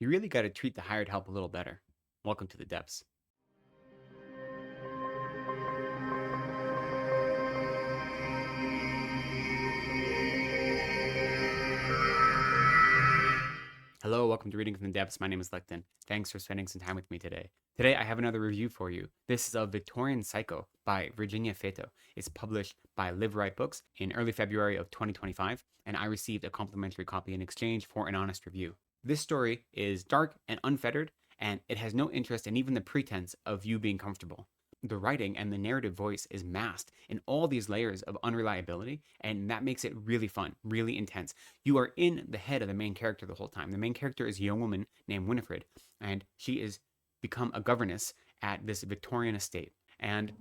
You really got to treat the hired help a little better. Welcome to the depths. Hello, welcome to Reading from the Depths. My name is Lecton. Thanks for spending some time with me today. Today, I have another review for you. This is of Victorian Psycho by Virginia Feito. It's published by Liveright Books in early February of 2025, and I received a complimentary copy in exchange for an honest review. This story is dark and unfettered, and it has no interest in even the pretense of you being comfortable. The writing and the narrative voice is masked in all these layers of unreliability, and that makes it really fun, really intense. You are in the head of the main character the whole time. The main character is a young woman named Winifred, and she is become a governess at this Victorian estate. And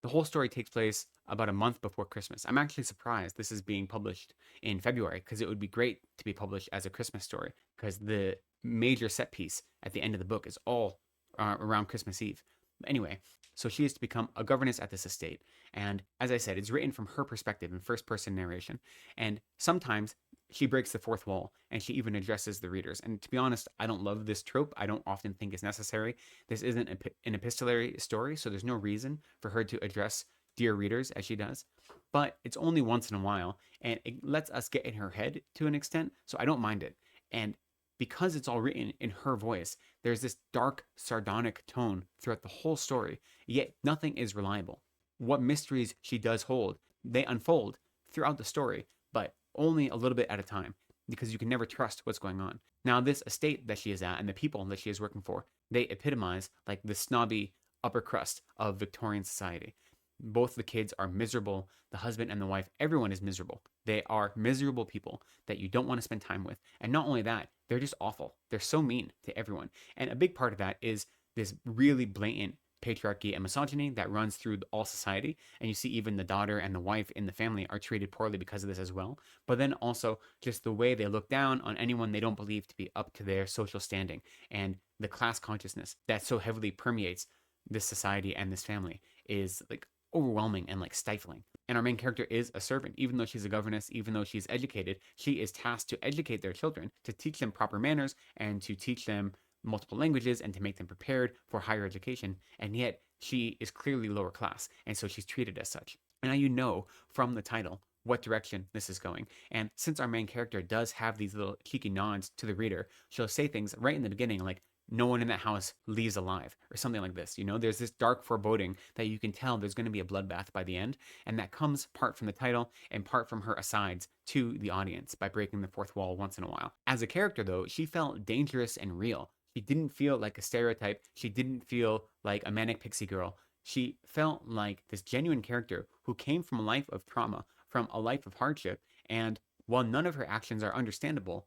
the whole story takes place about a month before Christmas. I'm actually surprised this is being published in February because it would be great to be published as a Christmas story because the major set piece at the end of the book is all around Christmas Eve. Anyway, so she is to become a governess at this estate. And as I said, it's written from her perspective in first person narration. And sometimes she breaks the fourth wall and she even addresses the readers. And to be honest, I don't love this trope. I don't often think it's necessary. This isn't an epistolary story, so there's no reason for her to address dear readers as she does. But it's only once in a while, and it lets us get in her head to an extent, so I don't mind it. And because it's all written in her voice, there's this dark, sardonic tone throughout the whole story, yet nothing is reliable. What mysteries she does hold, they unfold throughout the story, but only a little bit at a time, because you can never trust what's going on. Now, this estate that she is at and the people that she is working for, they epitomize like the snobby upper crust of Victorian society. Both the kids are miserable, the husband and the wife, everyone is miserable. They are miserable people that you don't want to spend time with. And not only that, they're just awful. They're so mean to everyone. And a big part of that is this really blatant patriarchy and misogyny that runs through all society. And you see even the daughter and the wife in the family are treated poorly because of this as well. But then also just the way they look down on anyone they don't believe to be up to their social standing, and the class consciousness that so heavily permeates this society and this family is like overwhelming and like stifling. And our main character is a servant. Even though she's a governess, even though she's educated, she is tasked to educate their children, to teach them proper manners and to teach them multiple languages and to make them prepared for higher education. And yet she is clearly lower class, and so she's treated as such. And now you know from the title what direction this is going. And since our main character does have these little cheeky nods to the reader, she'll say things right in the beginning like, no one in that house leaves alive, or something like this. You know, there's this dark foreboding that you can tell there's going to be a bloodbath by the end, and that comes part from the title and part from her asides to the audience by breaking the fourth wall once in a while. As a character, though, she felt dangerous and real. She didn't feel like a stereotype. She didn't feel like a manic pixie girl. She felt like this genuine character who came from a life of trauma, from a life of hardship, and while none of her actions are understandable,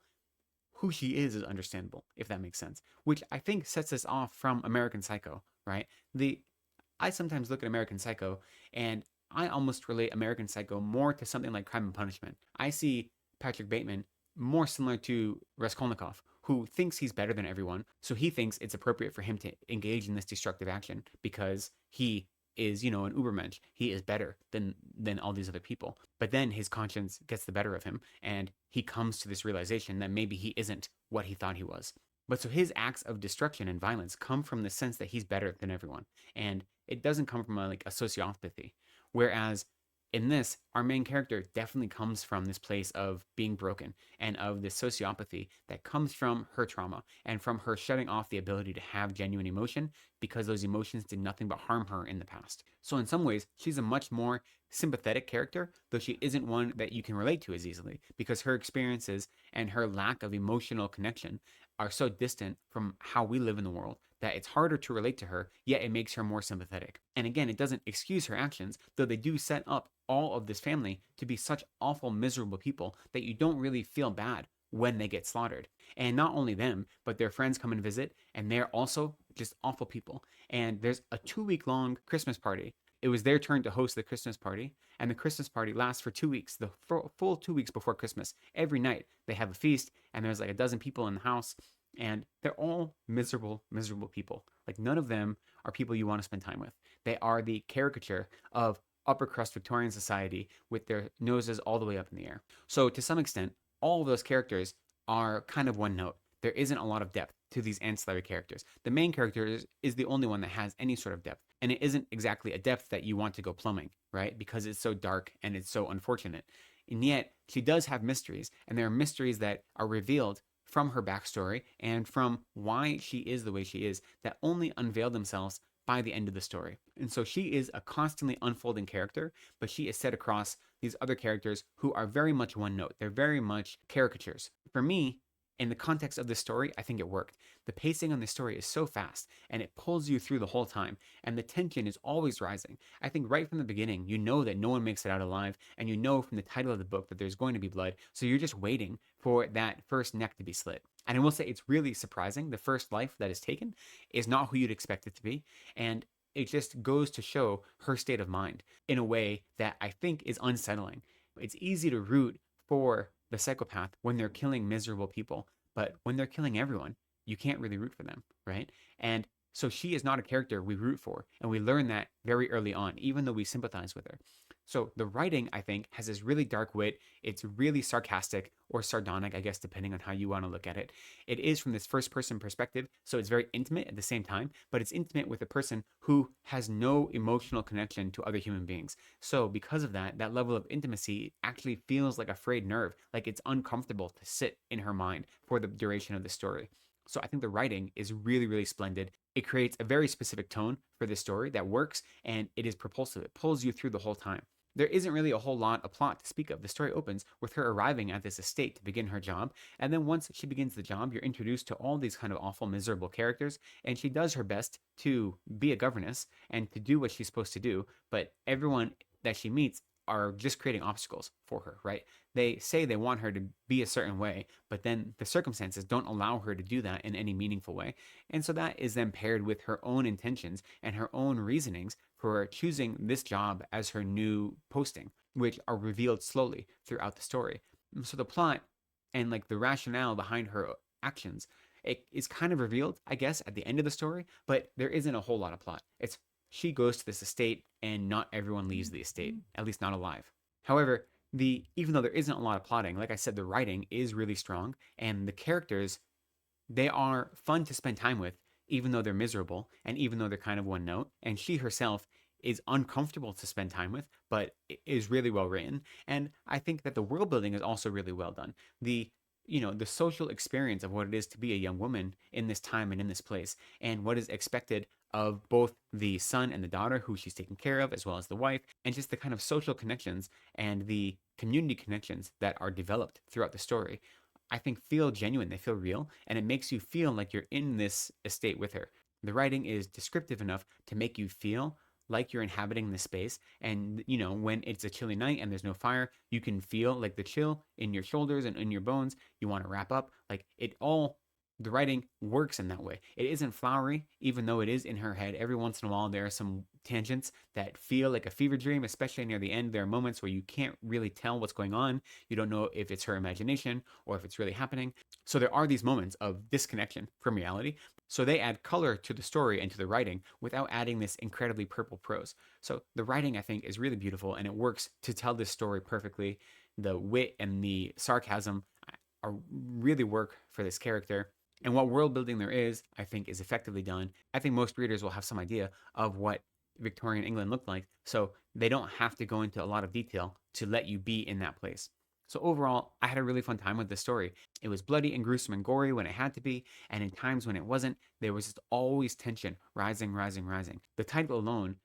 who she is understandable, if that makes sense. Which I think sets us off from American Psycho, right? I sometimes look at American Psycho and I almost relate American Psycho more to something like Crime and Punishment. I see Patrick Bateman more similar to Raskolnikov, who thinks he's better than everyone, so he thinks it's appropriate for him to engage in this destructive action because he is, an Ubermensch. He is better than all these other people. But then his conscience gets the better of him, and he comes to this realization that maybe he isn't what he thought he was. But so his acts of destruction and violence come from the sense that he's better than everyone, and it doesn't come from a sociopathy. Whereas in this, our main character definitely comes from this place of being broken and of this sociopathy that comes from her trauma and from her shutting off the ability to have genuine emotion because those emotions did nothing but harm her in the past. So in some ways, she's a much more sympathetic character, though she isn't one that you can relate to as easily because her experiences and her lack of emotional connection are so distant from how we live in the world that it's harder to relate to her, yet it makes her more sympathetic. And again, it doesn't excuse her actions, though they do set up all of this family to be such awful, miserable people that you don't really feel bad when they get slaughtered. And not only them, but their friends come and visit, and they're also just awful people. And there's a 2-week long Christmas party. It was their turn to host the Christmas party, and the Christmas party lasts for 2 weeks, the full 2 weeks before Christmas. Every night they have a feast, and there's like a dozen people in the house, and they're all miserable, miserable people. Like none of them are people you want to spend time with. They are the caricature of upper crust Victorian society with their noses all the way up in the air. So to some extent, all of those characters are kind of one note. There isn't a lot of depth to these ancillary characters. The main character is the only one that has any sort of depth. And it isn't exactly a depth that you want to go plumbing, right? Because it's so dark and it's so unfortunate. And yet, she does have mysteries, and there are mysteries that are revealed from her backstory and from why she is the way she is that only unveil themselves by the end of the story. And so she is a constantly unfolding character, but she is set across these other characters who are very much one note. They're very much caricatures. For me, in the context of this story, I think it worked. The pacing on this story is so fast, and it pulls you through the whole time, and the tension is always rising. I think right from the beginning, you know that no one makes it out alive, and you know from the title of the book that there's going to be blood, so you're just waiting for that first neck to be slit. And I will say it's really surprising. The first life that is taken is not who you'd expect it to be, and it just goes to show her state of mind in a way that I think is unsettling. It's easy to root for the psychopath when they're killing miserable people, but when they're killing everyone, you can't really root for them, right? And so she is not a character we root for, and we learn that very early on, even though we sympathize with her. So the writing, I think, has this really dark wit. It's really sarcastic or sardonic, I guess, depending on how you want to look at it. It is from this first person perspective, so it's very intimate at the same time, but it's intimate with a person who has no emotional connection to other human beings. So because of that, that level of intimacy actually feels like a frayed nerve, like it's uncomfortable to sit in her mind for the duration of the story. So I think the writing is really, really splendid. It creates a very specific tone for this story that works, and it is propulsive. It pulls you through the whole time. There isn't really a whole lot of plot to speak of. The story opens with her arriving at this estate to begin her job, and then once she begins the job, you're introduced to all these kind of awful, miserable characters, and she does her best to be a governess and to do what she's supposed to do, but everyone that she meets are just creating obstacles for her, right? They say they want her to be a certain way, but then the circumstances don't allow her to do that in any meaningful way. And so that is then paired with her own intentions and her own reasonings for choosing this job as her new posting, which are revealed slowly throughout the story. So the plot and like the rationale behind her actions, it is kind of revealed, I guess, at the end of the story, but there isn't a whole lot of plot. It's she goes to this estate and not everyone leaves the estate, at least not alive. However, even though there isn't a lot of plotting, like I said, the writing is really strong, and the characters, they are fun to spend time with, even though they're miserable and even though they're kind of one note. And she herself is uncomfortable to spend time with, but is really well written. And I think that the world building is also really well done. The social experience of what it is to be a young woman in this time and in this place, and what is expected of both the son and the daughter who she's taking care of, as well as the wife, and just the kind of social connections and the community connections that are developed throughout the story, I think feel genuine, they feel real, and it makes you feel like you're in this estate with her. The writing is descriptive enough to make you feel like you're inhabiting the space. And, when it's a chilly night and there's no fire, you can feel like the chill in your shoulders and in your bones. You want to wrap up. The writing works in that way. It isn't flowery, even though it is in her head. Every once in a while, there are some tangents that feel like a fever dream, especially near the end. There are moments where you can't really tell what's going on. You don't know if it's her imagination or if it's really happening. So there are these moments of disconnection from reality. So they add color to the story and to the writing without adding this incredibly purple prose. So the writing, I think, is really beautiful, and it works to tell this story perfectly. The wit and the sarcasm are really work for this character. And what world building there is, I think, is effectively done. I think most readers will have some idea of what Victorian England looked like, so they don't have to go into a lot of detail to let you be in that place. So overall, I had a really fun time with this story. It was bloody and gruesome and gory when it had to be, and in times when it wasn't, there was just always tension, rising, rising, rising. The title alone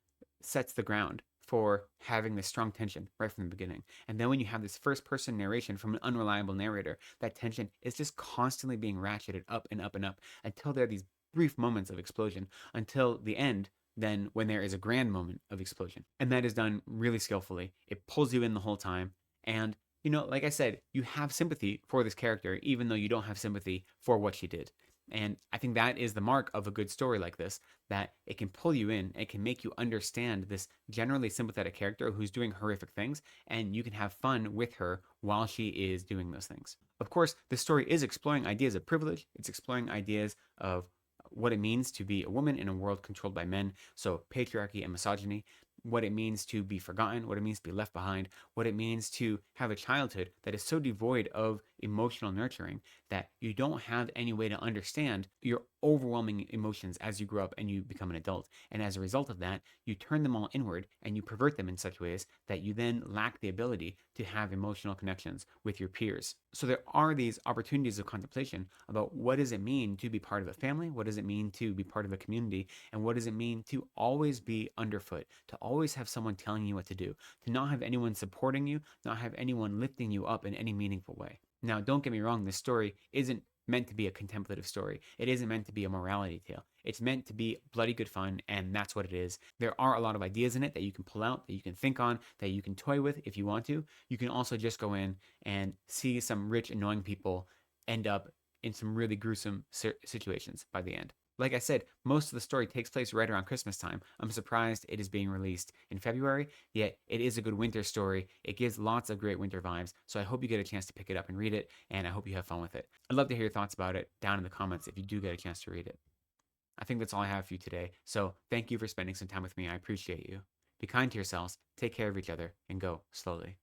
sets the ground for having this strong tension right from the beginning. And then when you have this first person narration from an unreliable narrator, that tension is just constantly being ratcheted up and up and up until there are these brief moments of explosion, until the end, then when there is a grand moment of explosion. And that is done really skillfully. It pulls you in the whole time. And, like I said, you have sympathy for this character, even though you don't have sympathy for what she did. And I think that is the mark of a good story like this, that it can pull you in, it can make you understand this generally sympathetic character who's doing horrific things, and you can have fun with her while she is doing those things. Of course, the story is exploring ideas of privilege, it's exploring ideas of what it means to be a woman in a world controlled by men, so patriarchy and misogyny, what it means to be forgotten, what it means to be left behind, what it means to have a childhood that is so devoid of emotional nurturing that you don't have any way to understand your overwhelming emotions as you grow up and you become an adult. And as a result of that, you turn them all inward and you pervert them in such ways that you then lack the ability to have emotional connections with your peers. So there are these opportunities of contemplation about what does it mean to be part of a family? What does it mean to be part of a community? And what does it mean to always be underfoot, to always have someone telling you what to do, to not have anyone supporting you, not have anyone lifting you up in any meaningful way? Now, don't get me wrong, this story isn't meant to be a contemplative story. It isn't meant to be a morality tale. It's meant to be bloody good fun, and that's what it is. There are a lot of ideas in it that you can pull out, that you can think on, that you can toy with if you want to. You can also just go in and see some rich, annoying people end up in some really gruesome situations by the end. Like I said, most of the story takes place right around Christmas time. I'm surprised it is being released in February, yet it is a good winter story. It gives lots of great winter vibes, so I hope you get a chance to pick it up and read it, and I hope you have fun with it. I'd love to hear your thoughts about it down in the comments if you do get a chance to read it. I think that's all I have for you today, so thank you for spending some time with me. I appreciate you. Be kind to yourselves, take care of each other, and go slowly.